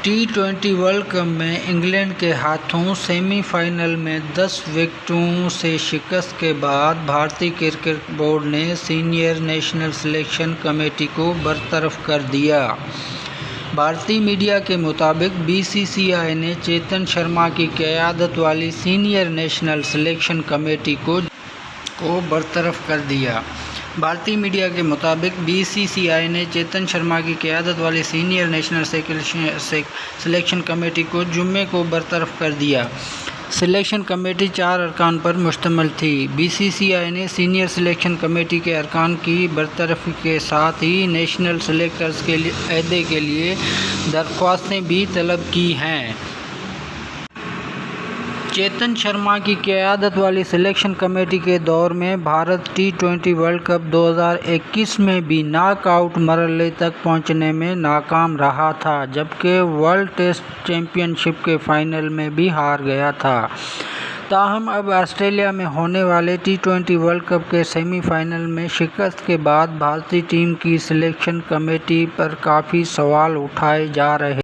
ٹی20 world cup میں England کے ہاتھوں سیمی فائنل میں 10 وکٹوں سے شکست کے بعد بھارتی کرکٹ بورڈ نے سینئر نیشنل سلیکشن کمیٹی کو برطرف کر دیا۔ بھارتی میڈیا کے مطابق بی سی سی آئی نے چیتن شرما کی قیادت والی سینئر نیشنل سلیکشن کمیٹی کو برطرف کر دیا۔ بھارتی میڈیا کے مطابق بی سی سی آئی نے چیتن شرما کی قیادت والی سینئر نیشنل سلیکشن کمیٹی کو جمعے کو برطرف کر دیا۔ سلیکشن کمیٹی 4 ارکان پر مشتمل تھی۔ بی سی سی آئی نے سینئر سلیکشن کمیٹی کے ارکان کی برطرفی کے ساتھ ہی نیشنل سلیکٹرز کے عہدے کے لیے درخواستیں بھی طلب کی ہیں۔ چیتن شرما کی قیادت والی سلیکشن کمیٹی کے دور میں بھارت ٹی20 ورلڈ کپ 2021 میں بھی ناک آؤٹ مرحلے تک پہنچنے میں ناکام رہا تھا، جبکہ ورلڈ ٹیسٹ چیمپئن شپ کے فائنل میں بھی ہار گیا تھا۔ تاہم اب آسٹریلیا میں ہونے والے ٹی20 ورلڈ کپ کے سیمی فائنل میں شکست کے بعد بھارتی ٹیم کی سلیکشن کمیٹی پر کافی سوال اٹھائے جا رہے